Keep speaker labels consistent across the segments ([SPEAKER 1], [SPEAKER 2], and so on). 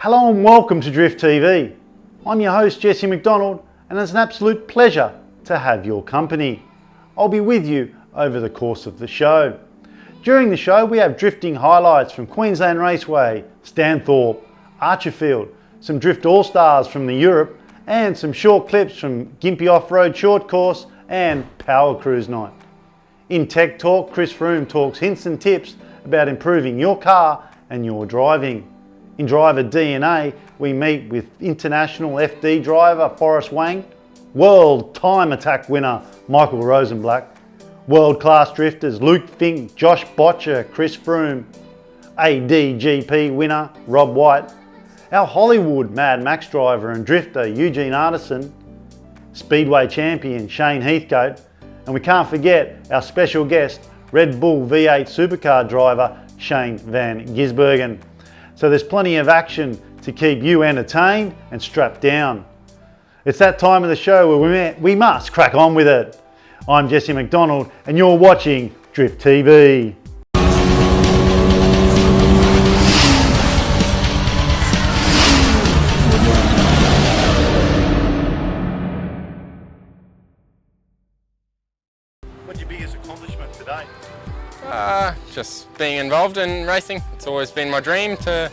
[SPEAKER 1] Hello and welcome to DriftTV. I'm your host Jesse McDonald and it's an absolute pleasure to have your company. I'll be with you over the course of the show. During the show we have drifting highlights from Queensland Raceway, Stanthorpe, Archerfield, some Drift All-Stars from the Europe and some short clips from Gympie Off-Road Short Course and Power Cruise Night. In Tech Talk, Kris Frome talks hints and tips about improving your car and your driving. In Driver DNA, we meet with international FD driver Forrset Wang, world time attack winner Michael Rosenbalt, world-class drifters Luke Fink, Josh Boettcher, Kris Frome, ADGP winner Rob White, our Hollywood Mad Max driver and drifter Eugene Artisan, Speedway champion Shane Heathcote, and we can't forget our special guest Red Bull V8 supercar driver Shane Van Gisbergen. So there's plenty of action to keep you entertained and strapped down. It's that time of the show where we must crack on with it. I'm Jesse McDonald and you're watching DriftTV. What's your biggest accomplishment today?
[SPEAKER 2] Just being involved in racing. It's always been my dream to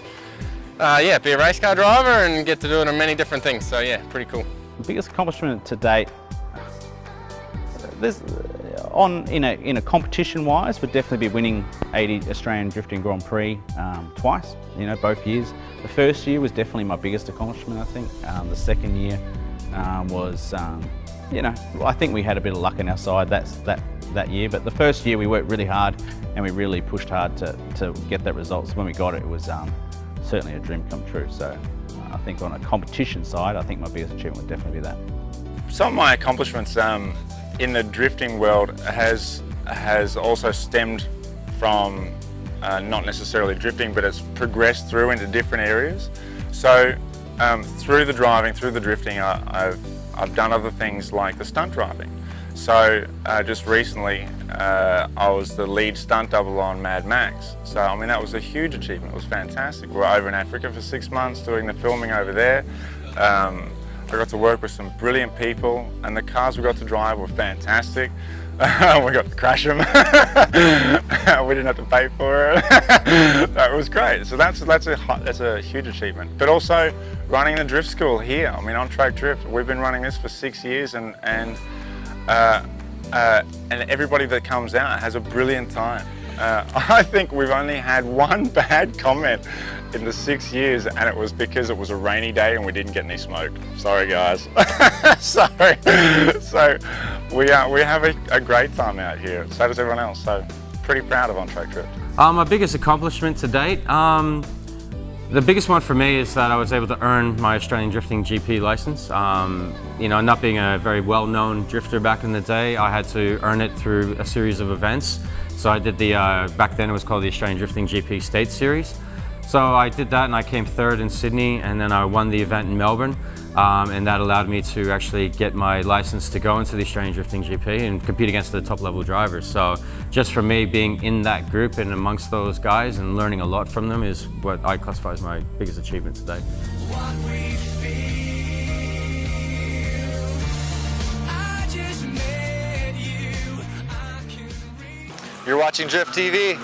[SPEAKER 2] be a race car driver and get to do it on many different things. So yeah, pretty cool.
[SPEAKER 3] The biggest accomplishment to date, in a competition wise, would definitely be winning 80 Australian Drifting Grand Prix twice, both years. The first year was definitely my biggest accomplishment, I think. The second year was, I think we had a bit of luck on our side that year, but the first year we worked really hard and we really pushed hard to get that result. So when we got it, it was certainly a dream come true. So I think on a competition side, I think my biggest achievement would definitely be that.
[SPEAKER 4] Some of my accomplishments in the drifting world has also stemmed from not necessarily drifting, but it's progressed through into different areas. So through the driving, through the drifting, I've done other things like the stunt driving. So just recently, I was the lead stunt double on Mad Max. So I mean, that was a huge achievement. It was fantastic. We were over in Africa for 6 months doing the filming over there. I got to work with some brilliant people, and the cars we got to drive were fantastic. We got to crash them. We didn't have to pay for it. That was great. So that's a huge achievement. But also running the drift school here. I mean, On Track Drift. We've been running this for 6 years, and everybody that comes out has a brilliant time. I think we've only had one bad comment in the 6 years, and it was because it was a rainy day and we didn't get any smoke. Sorry guys. Sorry. So we have a great time out here, so does everyone else. So pretty proud of On Track Drift.
[SPEAKER 5] My biggest accomplishment to date, the biggest one for me is that I was able to earn my Australian Drifting GP license. Not being a very well-known drifter back in the day, I had to earn it through a series of events. So I did back then it was called the Australian Drifting GP State Series. So I did that and I came third in Sydney, and then I won the event in Melbourne. And that allowed me to actually get my license to go into the Australian Drifting GP and compete against the top level drivers. So just for me, being in that group and amongst those guys and learning a lot from them is what I classify as my biggest achievement today.
[SPEAKER 6] You're watching DriftTV.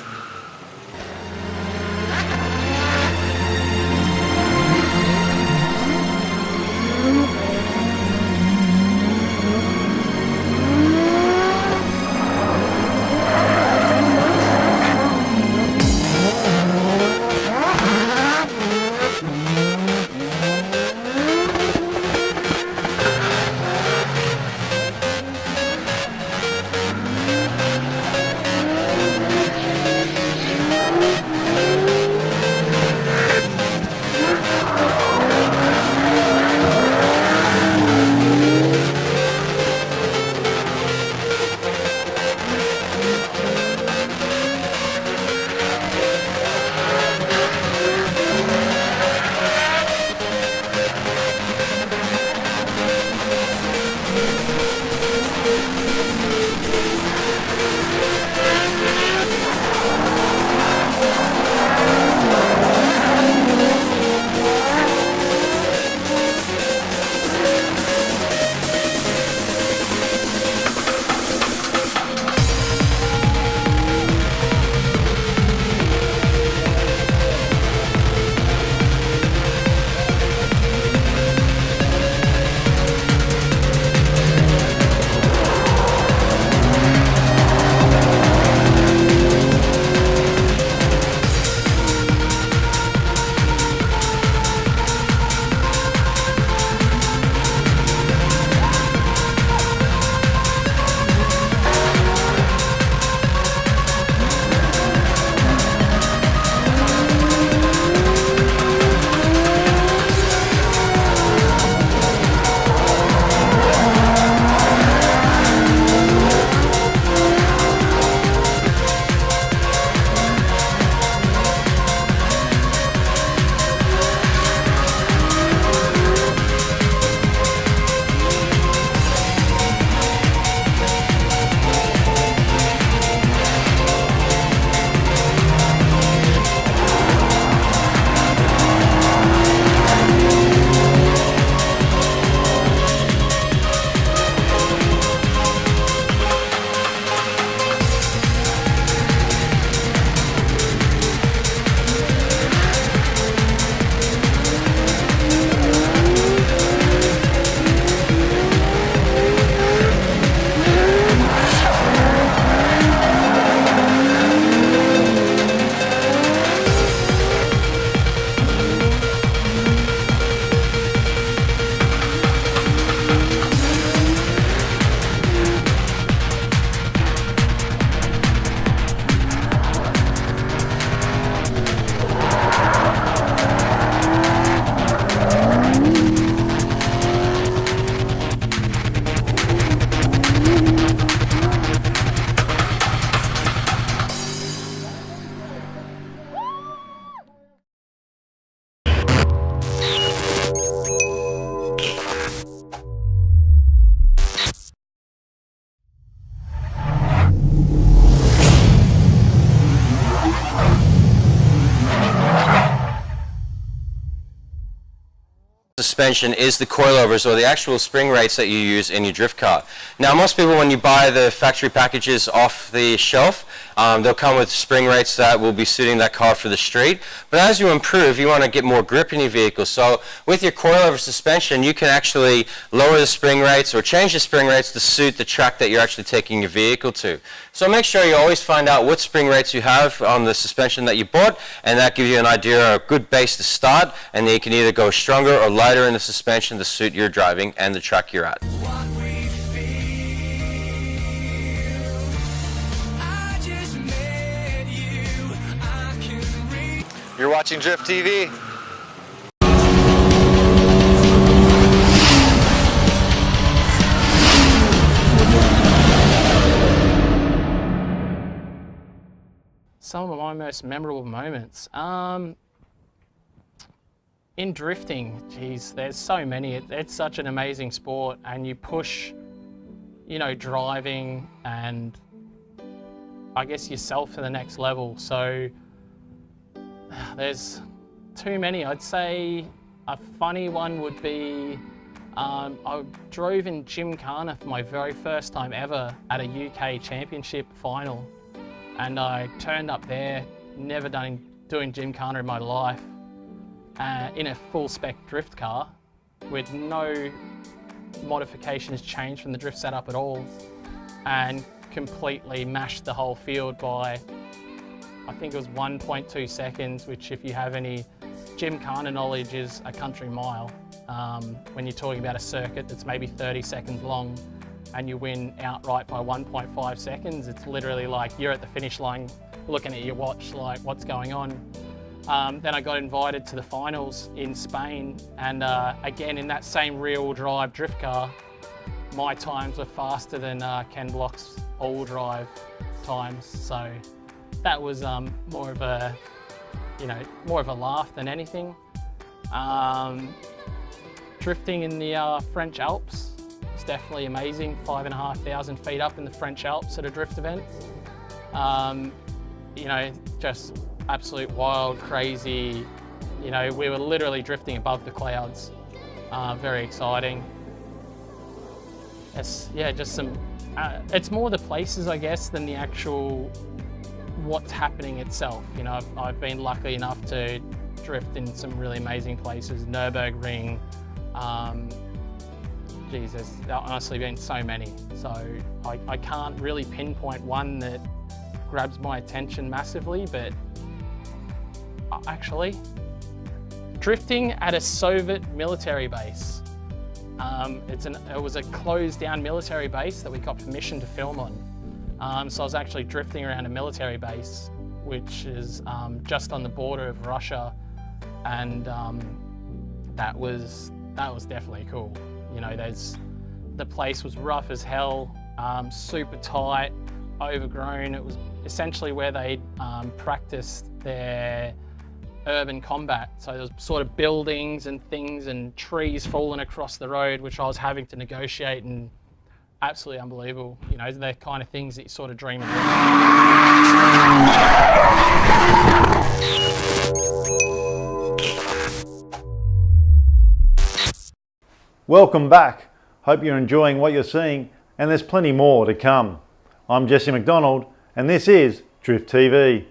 [SPEAKER 7] suspension is the coilovers, or the actual spring rates that you use in your drift car. Now, most people, when you buy the factory packages off the shelf, they'll come with spring rates that will be suiting that car for the street. But as you improve, you want to get more grip in your vehicle. So with your coilover suspension, you can actually lower the spring rates or change the spring rates to suit the track that you're actually taking your vehicle to. So make sure you always find out what spring rates you have on the suspension that you bought, and that gives you an idea, a good base to start, and then you can either go stronger or lighter in the suspension to suit your driving and the track you're at.
[SPEAKER 6] You're watching DriftTV.
[SPEAKER 8] Some of my most memorable moments. In drifting, geez, there's so many. It's such an amazing sport, and you push, you know, driving and I guess yourself to the next level. So there's too many. I'd say a funny one would be I drove in Gymkhana for my very first time ever at a UK championship final, and I turned up there, never doing Gymkhana in my life, in a full spec drift car with no modifications changed from the drift setup at all, and completely mashed the whole field by, I think it was 1.2 seconds, which if you have any Gymkhana knowledge is a country mile. When you're talking about a circuit that's maybe 30 seconds long and you win outright by 1.5 seconds, it's literally like you're at the finish line looking at your watch like, what's going on? Then I got invited to the finals in Spain, and again in that same rear-wheel drive drift car, my times were faster than Ken Block's all drive times. So that was more of a, more of a laugh than anything. Drifting in the French Alps is definitely amazing. 5,500 feet up in the French Alps at a drift event. Just absolute wild, crazy. We were literally drifting above the clouds. Very exciting. It's, just some. It's more the places, I guess, than the actual what's happening itself. I've been lucky enough to drift in some really amazing places. Nürburgring. There's honestly been so many. So I can't really pinpoint one that grabs my attention massively, but actually, drifting at a Soviet military base. It was a closed down military base that we got permission to film on. So I was actually drifting around a military base, which is just on the border of Russia, and that was definitely cool. The place was rough as hell, super tight, overgrown. It was essentially where they practiced their urban combat. So there was sort of buildings and things and trees falling across the road, which I was having to negotiate, and absolutely unbelievable. They're kind of things that you sort of dream of.
[SPEAKER 1] Welcome back. Hope you're enjoying what you're seeing, and there's plenty more to come. I'm Jesse McDonald, and this is DriftTV.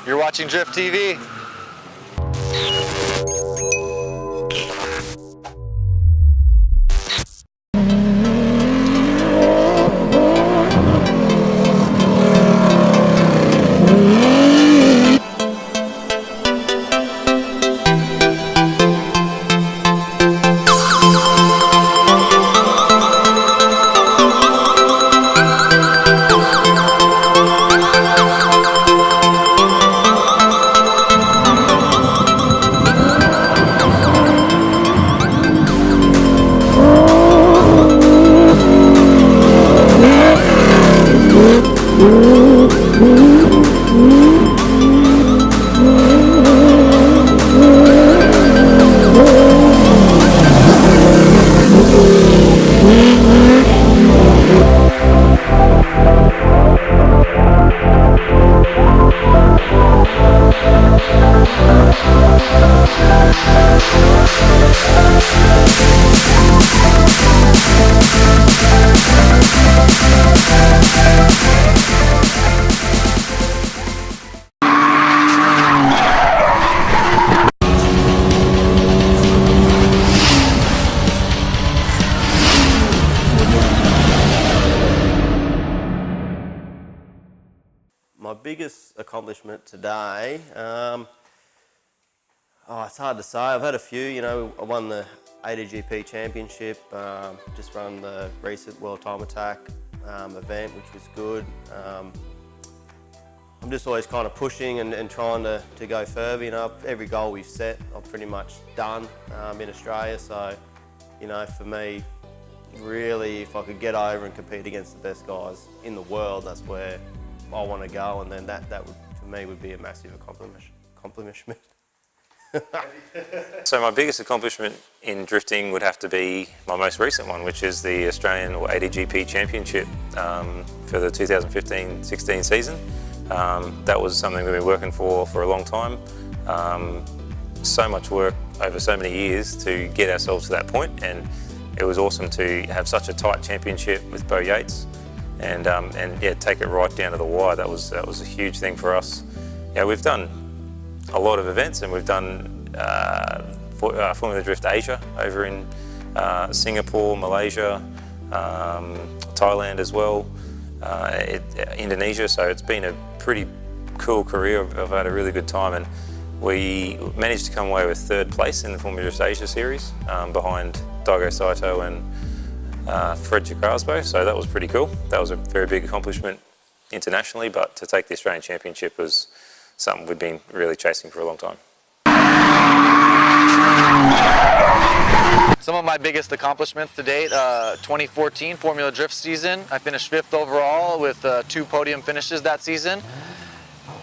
[SPEAKER 6] You're watching Drift TV.
[SPEAKER 9] My biggest accomplishment today, it's hard to say. I've had a few. You know, I won the ADGP Championship, just run the recent World Time Attack event, which was good. I'm just always kind of pushing and trying to go further. You know, every goal we've set, I've pretty much done in Australia. So, you know, for me, really, if I could get over and compete against the best guys in the world, that's where I want to go, and then that would, for me, would be a massive accomplishment.
[SPEAKER 4] So my biggest accomplishment in drifting would have to be my most recent one, which is the Australian or ADGP Championship for the 2015-16 season. That was something we've been working for a long time. So much work over so many years to get ourselves to that point, and it was awesome to have such a tight championship with Bo Yates. And yeah, take it right down to the wire. That was a huge thing for us. Yeah, we've done a lot of events, and we've done Formula Drift Asia over in Singapore, Malaysia, Thailand as well, Indonesia. So it's been a pretty cool career. I've had a really good time, and we managed to come away with 3rd place in the Formula Drift Asia series, behind Daigo Saito and Frederick Grasbo, so that was pretty cool. That was a very big accomplishment internationally, but to take the Australian Championship was something we've been really chasing for a long time.
[SPEAKER 6] Some of my biggest accomplishments to date, 2014 Formula Drift season. I finished 5th overall with 2 podium finishes that season.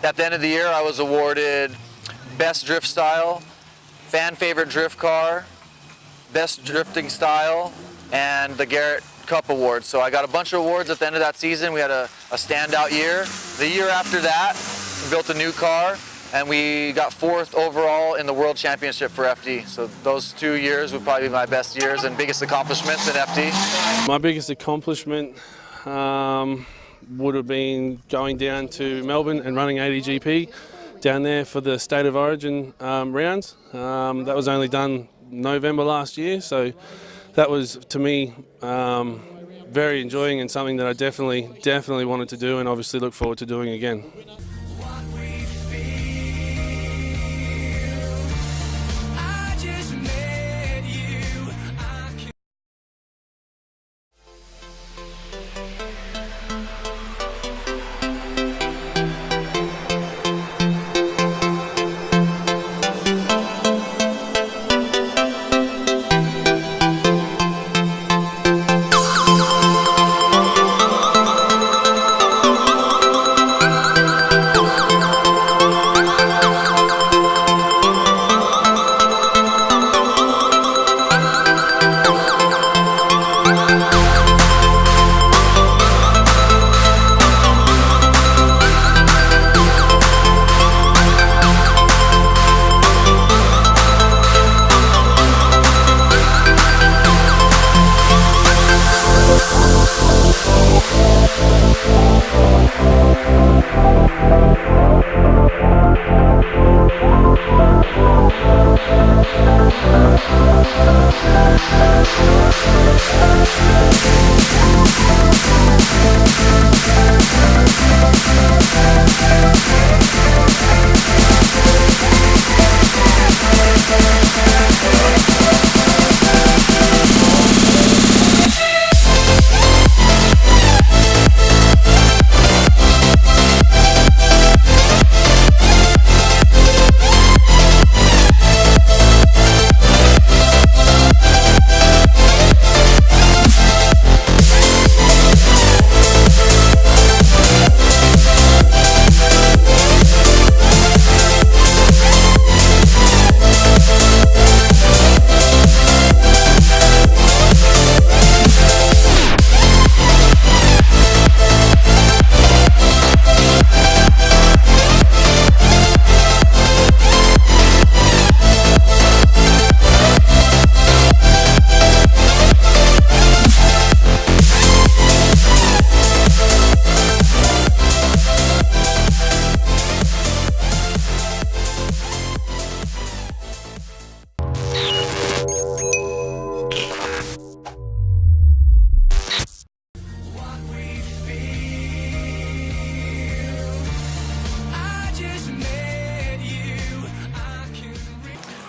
[SPEAKER 6] At the end of the year, I was awarded Best Drift Style, Fan Favorite Drift Car, Best Drifting Style, and the Garrett Cup Award. So I got a bunch of awards at the end of that season. We had a standout year. The year after that, we built a new car, and we got 4th overall in the World Championship for FD. So those 2 years would probably be my best years and biggest accomplishments in FD.
[SPEAKER 10] My biggest accomplishment would have been going down to Melbourne and running ADGP down there for the State of Origin rounds. That was only done November last year, so that was, to me, very enjoying and something that I definitely wanted to do, and obviously look forward to doing again.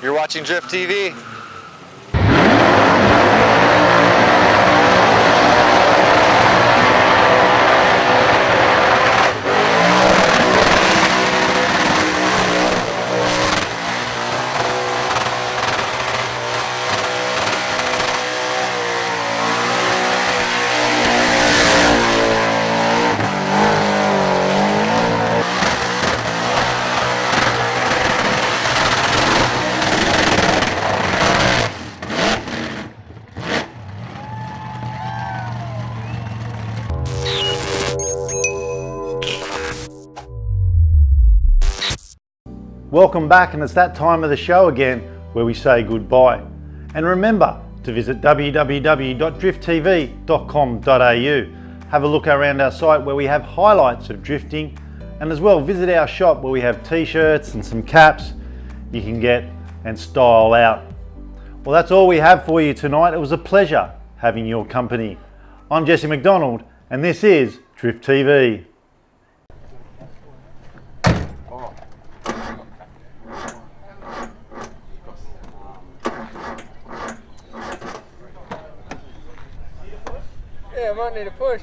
[SPEAKER 6] You're watching Drift TV.
[SPEAKER 1] Welcome back, and it's that time of the show again where we say goodbye. And remember to visit www.drifttv.com.au. Have a look around our site where we have highlights of drifting, and as well visit our shop where we have t-shirts and some caps you can get and style out. Well, that's all we have for you tonight. It was a pleasure having your company. I'm Jesse McDonald, and this is Drift TV.
[SPEAKER 2] Yeah, I might need a push.